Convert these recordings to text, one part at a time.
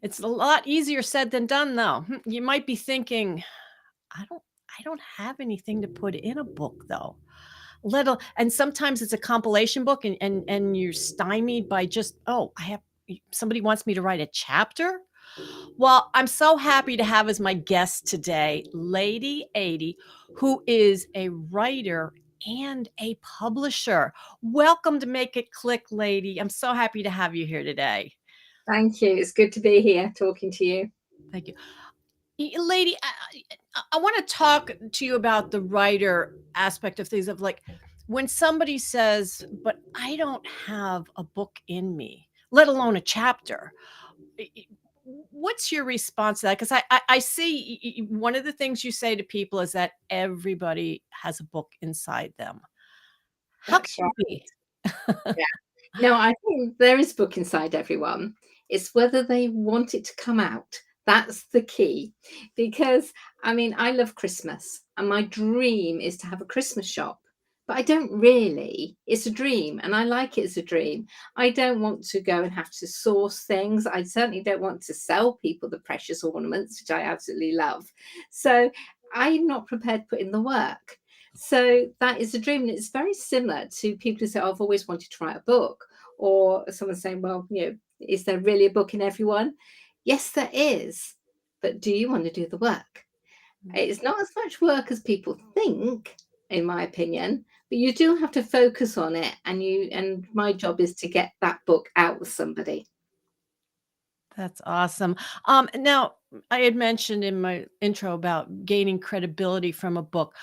It's a lot easier said than done, though. You might be thinking, I don't I don't have anything to put in a book, though. Little and sometimes it's a compilation book and you're stymied by just, "Oh, I have somebody wants me to write a chapter?" Well, I'm so happy to have as my guest today, Ladey Adey, who is a writer and a publisher. Welcome to Make It Click, Lady. I'm so happy to have you here today. Thank you. It's good to be here talking to you. Thank you. Lady, I want to talk to you about the writer aspect of things of like when somebody says, but I don't have a book in me, let alone a chapter. What's your response to that? Because I see one of the things you say to people is that everybody has a book inside them. How can That's right. it be? Yeah. No, I think there is a book inside everyone. It's whether they want it to come out. That's the key. Because, I mean, I love Christmas and my dream is to have a Christmas shop. But I don't really. It's a dream and I like it as a dream. I don't want to go and have to source things. I certainly don't want to sell people the precious ornaments, which I absolutely love. So I'm not prepared to put in the work. So that is a dream. And it's very similar to people who say, oh, I've always wanted to write a book. Or someone saying, well, is there really a book in everyone? Yes, there is. But do you want to do the work? It's not as much work as people think, in my opinion, but you do have to focus on it. And my job is to get that book out with somebody. That's awesome. Now I had mentioned in my intro about gaining credibility from a book.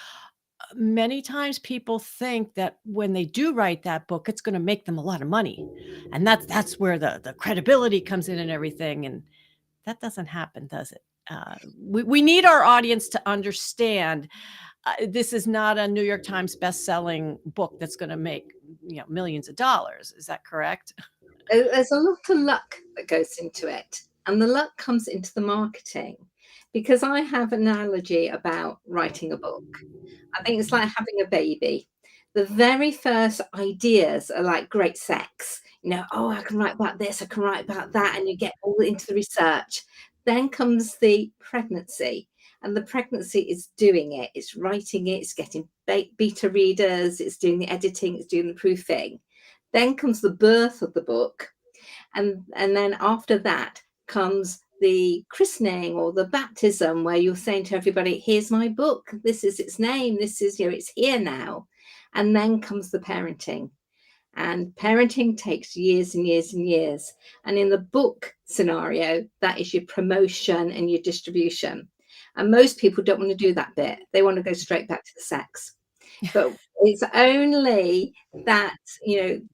Many times people think that when they do write that book, it's gonna make them a lot of money, and that's where the credibility comes in and everything, and that doesn't happen, does it? We need our audience to understand, this is not a New York Times best-selling book that's gonna make, millions of dollars. Is that correct? There's a lot of luck that goes into it, and the luck comes into the marketing because I have an analogy about writing a book. I think it's like having a baby. The very first ideas are like great sex. Oh, I can write about this, I can write about that, and you get all into the research. Then comes the pregnancy, and the pregnancy is doing it. It's writing it, it's getting beta readers, it's doing the editing, it's doing the proofing. Then comes the birth of the book, and then after that comes the christening or the baptism where you're saying to everybody, here's my book, this is its name, this is, it's here now. And then comes the parenting, and parenting takes years and years and years. And in the book scenario, that is your promotion and your distribution. And most people don't want to do that bit. They want to go straight back to the sex. But it's only that,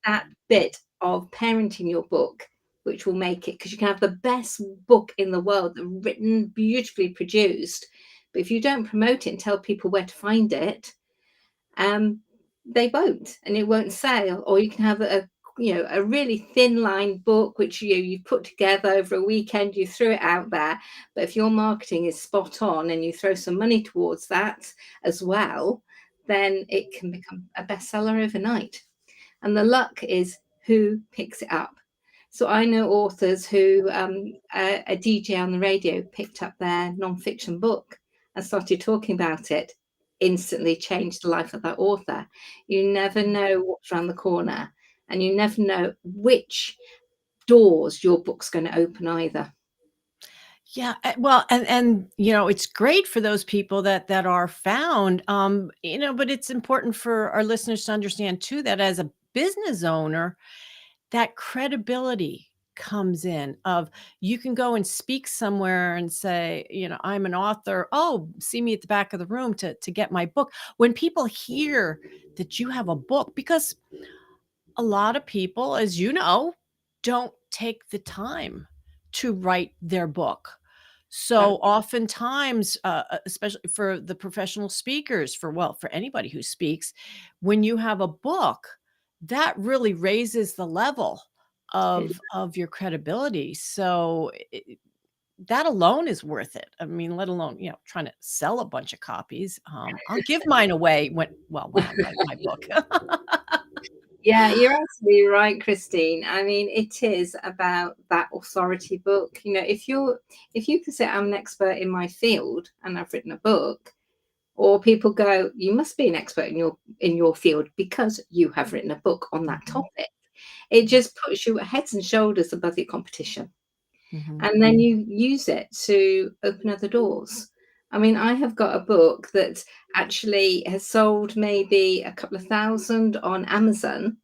that bit of parenting your book which will make it, because you can have the best book in the world, written, beautifully produced. But if you don't promote it and tell people where to find it, they won't, and it won't sell. Or you can have a really thin line book which you put together over a weekend, you threw it out there. But if your marketing is spot on and you throw some money towards that as well, then it can become a bestseller overnight. And the luck is who picks it up. So I know authors who a DJ on the radio picked up their non-fiction book and started talking about it, instantly changed the life of that author. You never know what's around the corner, and you never know which doors your book's going to open either. Yeah, well, and it's great for those people that are found, but it's important for our listeners to understand too that as a business owner, that credibility comes in of you can go and speak somewhere and say, I'm an author. Oh, see me at the back of the room to get my book. When people hear that you have a book, because a lot of people, as you know, don't take the time to write their book. So That oftentimes, especially for the professional speakers, for anybody who speaks, when you have a book, that really raises the level it, of your credibility. So that alone is worth it. I mean, let alone, trying to sell a bunch of copies. I'll give mine away when I write my book. Yeah, you're absolutely right, Christine. I mean, it is about that authority book. You know, if you can say I'm an expert in my field and I've written a book, or people go, you must be an expert in your field because you have written a book on that Mhm, topic. It just puts you heads and shoulders above your competition. mhm. And then you use it to open other doors. I mean, I have got a book that actually has sold maybe a couple of thousand on Amazon,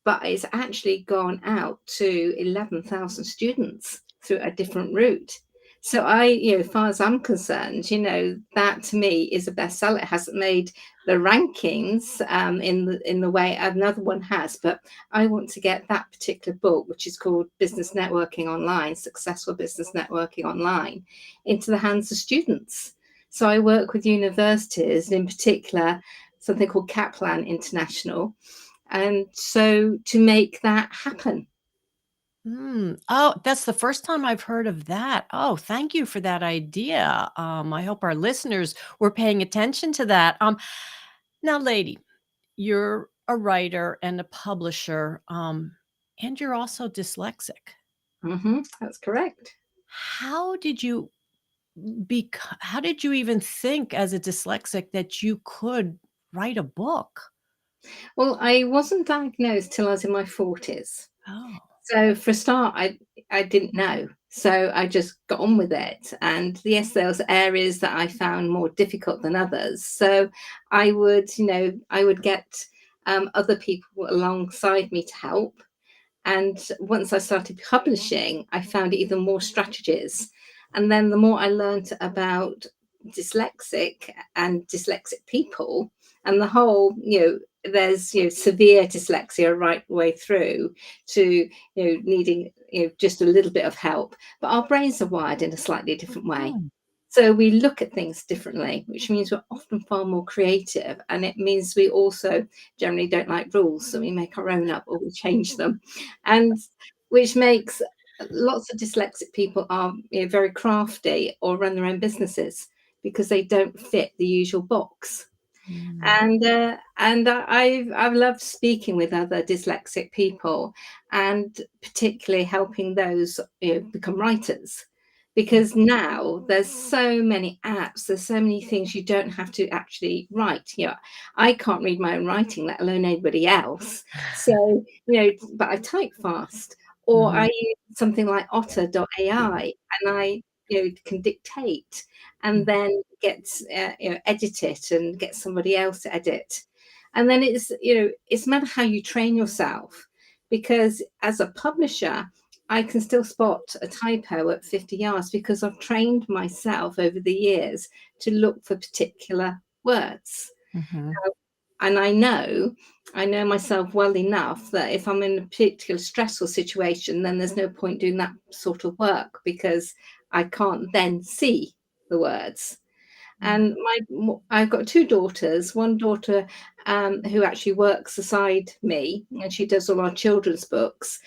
but it's actually gone out to 11,000 students through a different route. So as far as I'm concerned, that to me is a bestseller. It hasn't made the rankings in the way another one has, but I want to get that particular book, which is called Business Networking Online, Successful Business Networking Online, into the hands of students. So I work with universities, in particular, something called Kaplan International, and so to make that happen. Mm. Oh, that's the first time I've heard of that. Oh, thank you for that idea. I hope our listeners were paying attention to that. Now, lady, you're a writer and a publisher, and you're also dyslexic. That's correct. How did you how did you even think as a dyslexic that you could write a book? Well, I wasn't diagnosed till I was in my 40s. Oh. So for a start, I didn't know. So I just got on with it. And yes, there was areas that I found more difficult than others. So I would get other people alongside me to help. And once I started publishing, I found even more strategies. And then the more I learned about dyslexic and dyslexic people, and the whole, there's severe dyslexia right the way through to needing just a little bit of help. But our brains are wired in a slightly different way. Mhm. So we look at things differently, which means we're often far more creative. And it means we also generally don't like rules. So we make our own up or we change them. And which makes lots of dyslexic people are very crafty or run their own businesses because they don't fit the usual box. Mm. And I've loved speaking with other dyslexic people, and particularly helping those become writers, because now there's so many apps, there's so many things you don't have to actually write. I can't read my own writing, let alone anybody else. So but I type fast, or I Mhm. use something like Otter.ai, and I can dictate and Mm. then get edit it and get somebody else to edit. And then it's matter how you train yourself, because as a publisher I can still spot a typo at 50 yards because I've trained myself over the years to look for particular words. Mhm. And I know myself well enough that if I'm in a particular stressful situation, then there's no point doing that sort of work because I can't then see the words. Mm. And I've got two daughters. One daughter who actually works beside me, and she does all our children's books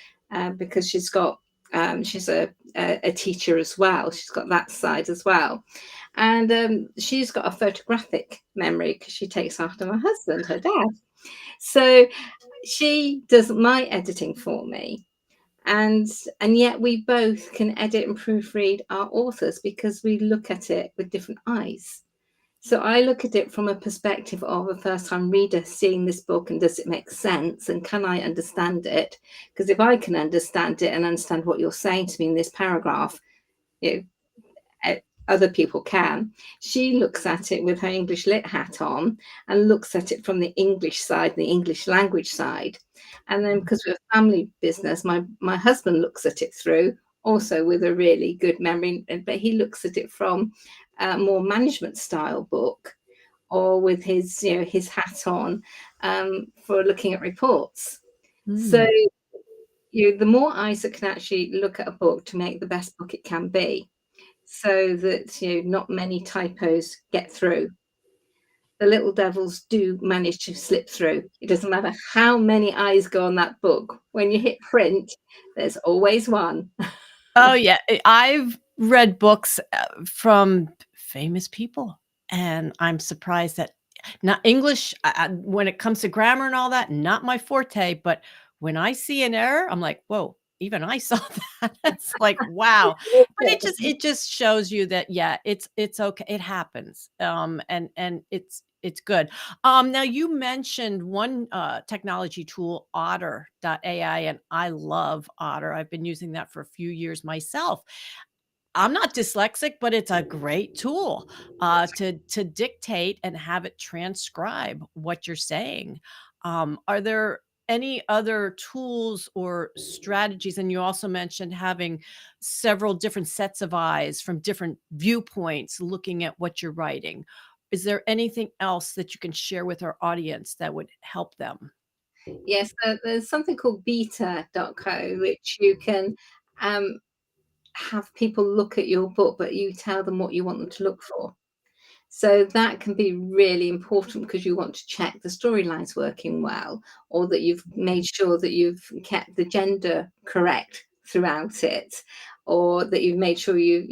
because she's a teacher as well. She's got that side as well, and she's got a photographic memory because she takes after my husband, her dad. So she does my editing for me, and yet we both can edit and proofread our authors because we look at it with different eyes. So I look at it from a perspective of a first time reader seeing this book, and does it make sense and can I understand it? Because if I can understand it and understand what you're saying to me in this paragraph, you know, other people can. She looks at it with her English lit hat on and looks at it from the English side, the English language side. And then because we're a family business, my husband looks at it through also with a really good memory, but he looks at it from a more management style book, or with his hat on for looking at reports. So Mm. the more eyes that can actually look at a book to make the best book it can be, so that not many typos get through. The little devils do manage to slip through. It doesn't matter how many eyes go on that book. When you hit print, there's always one. Oh, yeah, I've read books, from famous people, and I'm surprised that Not English, when it comes to grammar and all that, not my forte, but when I see an error, I'm like, "Whoa, even I saw that." It's like, wow. But it just shows you that, yeah, it's okay. It happens. And it's good. Now you mentioned one, technology tool, Otter.ai, and I love Otter. I've been using that for a few years myself. I'm not dyslexic, but it's a great tool, to dictate and have it transcribe what you're saying. Are there any other tools or strategies? And you also mentioned having several different sets of eyes from different viewpoints looking at what you're writing. Is there anything else that you can share with our audience that would help them? Yes, there's something called beta.co, which you can um, have people look at your book, but you tell them what you want them to look for. So that can be really important because you want to check the storyline's working well, or that you've made sure that you've kept the gender correct throughout it, or that you've made sure that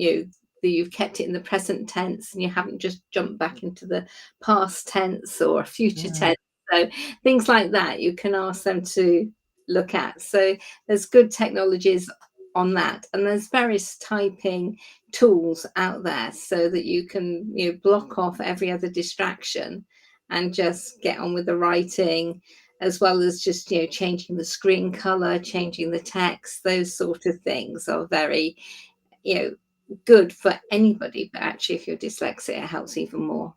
you've kept it in the present tense and you haven't just jumped back into the past tense or future Mm, tense. So things like that you can ask them to look at. So there's good technologies on that, and there's various typing tools out there so that you can block off every other distraction and just get on with the writing, as well as just changing the screen color, changing the text. Those sort of things are very you know good for anybody, but actually if you're dyslexic it helps even more.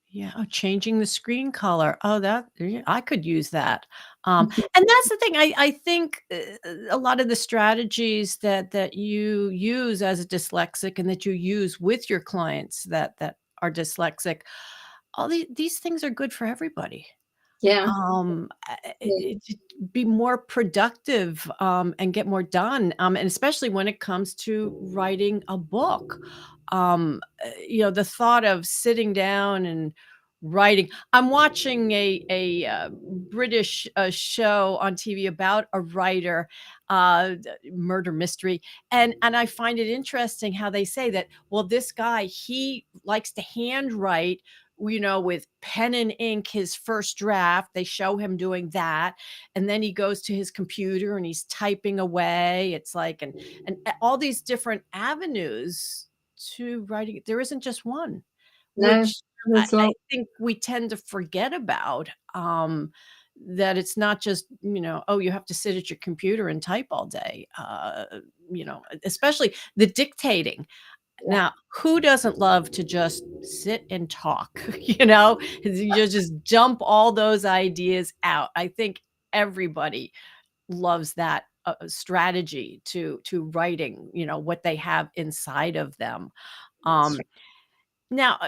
yeah, oh, changing the screen color. Oh, that yeah, I could use that. And that's the thing. I think a lot of the strategies that you use as a dyslexic and that you use with your clients that are dyslexic, all these things are good for everybody. Yeah, To be more productive, and get more done, and especially when it comes to writing a book. The thought of sitting down and writing. I'm watching a British, show on TV about a writer, murder mystery, and I find it interesting how they say that, well, this guy, he likes to handwrite, with pen and ink, his first draft. They show him doing that. And then he goes to his computer and he's typing away. It's like, and all these different avenues to writing. There isn't just one, no, which I, there's I long. think we tend to forget about. That it's not just, oh, you have to sit at your computer and type all day. Especially the dictating. Yeah, Now, who doesn't love to just sit and talk, you know? You just dump all those ideas out. I think everybody loves that, strategy to writing, what they have inside of them. that's Um, now,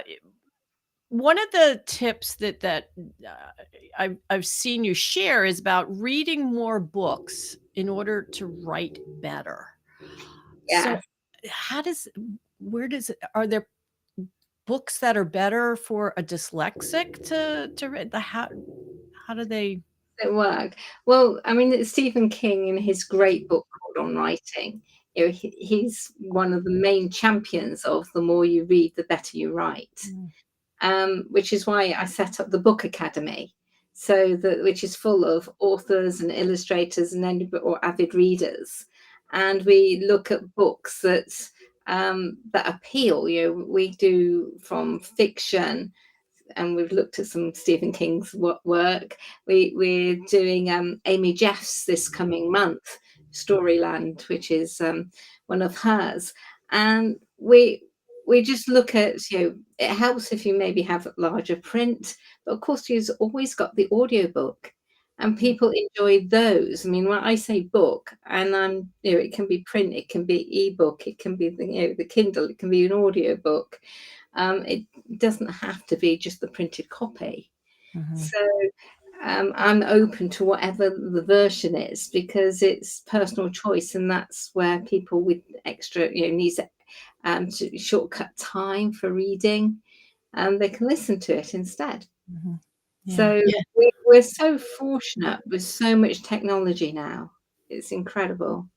one of the tips that, I've seen you share is about reading more books in order to write better. yeah. So, how does where does it are there books that are better for a dyslexic to read? The how do they At work. Well, I mean, it's Stephen King in his great book called On Writing. He's one of the main champions of the more you read, the better you write. Mm, Which is why I set up the Book Academy, so that which is full of authors and illustrators and or avid readers, and we look at books that appeal. We do from fiction, and we've looked at some Stephen King's work. We're doing Amy Jeffs this coming month, Storyland, which is one of hers, and we just look at it helps if you maybe have larger print, but of course you've always got the audiobook. And mm, people enjoy those. I mean, when I say book, and it can be print, it can be ebook, it can be the Kindle, it can be an audiobook. It doesn't have to be just the printed copy. mhm, So I'm open to whatever the version is because it's personal choice, and that's where people with extra, needs to shortcut time for reading, they can listen to it instead. mhm. Yeah, So yeah. we're so fortunate with so much technology now. It's incredible.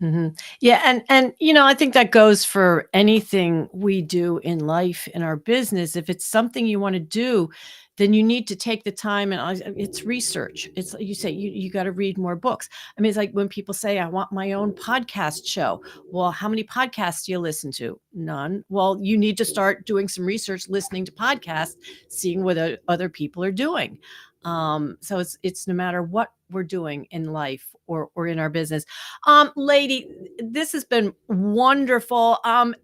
Mhm. Yeah, and, I think that goes for anything we do in life, in our business. If it's something you wanna do, then you need to take the time and it's research. It's like you say, you gotta read more books. I mean, it's like when people say, "I want my own podcast show." Well, how many podcasts do you listen to? None. Well, you need to start doing some research, listening to podcasts, seeing what other people are doing. So it's no matter what we're doing in life or in our business. Lady, this has been wonderful.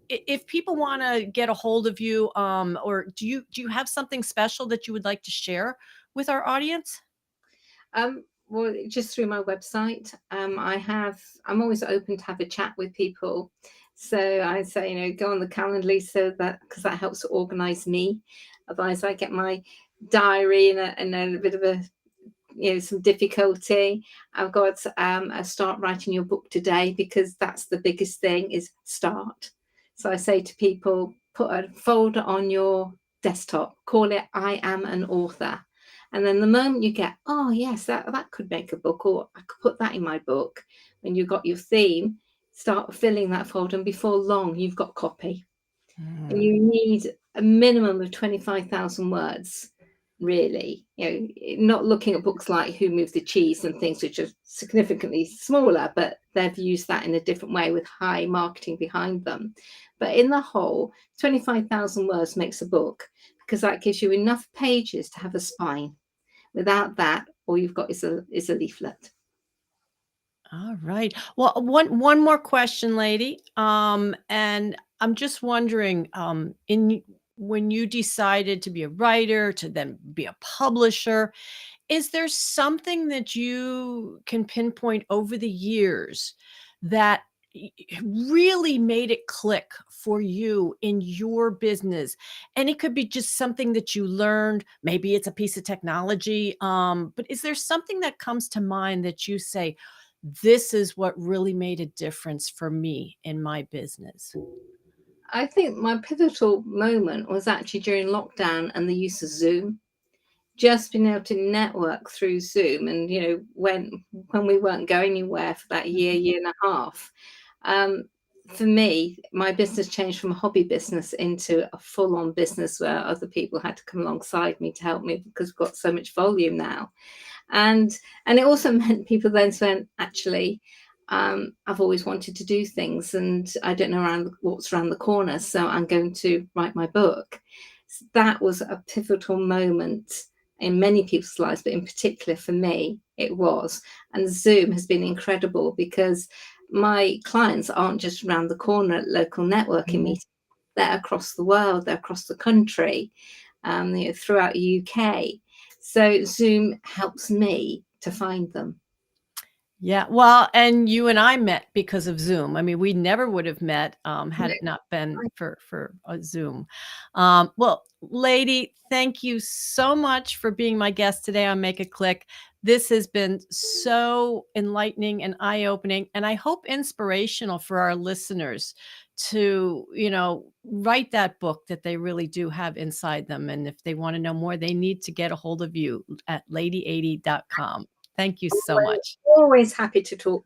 If people want to get a hold of you, or do you have something special that you would like to share with our audience? Well, just through my website, I'm always open to have a chat with people. So I say, go on the Calendly so that because that helps to organize me. Otherwise, I get my diary and a bit of some difficulty. I've got a start writing your book today because that's the biggest thing is start. So I say to people, put a folder on your desktop, call it I am an author. And then the moment you get, oh yes, that could make a book, or I could put that in my book, when you've got your theme, start filling that folder, and before long you've got copy. And Mm. you need a minimum of 25,000 words, really. Not looking at books like Who Moved the Cheese and things which are significantly smaller, but they've used that in a different way with high marketing behind them. But in the whole, 25,000 words makes a book because that gives you enough pages to have a spine. Without that, all you've got is a leaflet. All right. Well, one more question, lady. And I'm just wondering, when you decided to be a writer, to then be a publisher, is there something that you can pinpoint over the years that really made it click for you in your business? And it could be just something that you learned. Maybe it's a piece of technology. But is there something that comes to mind that you say, this is what really made a difference for me in my business? I think my pivotal moment was actually during lockdown and the use of Zoom. Just being able to network through Zoom, and when we weren't going anywhere for that year and a half, um, for me, my business changed from a hobby business into a full-on business where other people had to come alongside me to help me because we've got so much volume now. And it also meant people then went, actually, I've always wanted to do things, and I don't know what's around the corner, so I'm going to write my book. That was a pivotal moment in many people's lives, but in particular for me, it was. And Zoom has been incredible because my clients aren't just around the corner at local networking Mhm. meetings. They're across the world, they're across the country, throughout the UK. So Zoom helps me to find them. Yeah, well, and you and I met because of Zoom. I mean, we never would have met, had No, it not been I for Zoom. Well, lady, thank you so much for being my guest today on Make It Click. This has been so enlightening and eye-opening, and I hope inspirational for our listeners to, write that book that they really do have inside them. And if they want to know more, they need to get a hold of you at ladyadey.com. Thank you so always, much. always happy to talk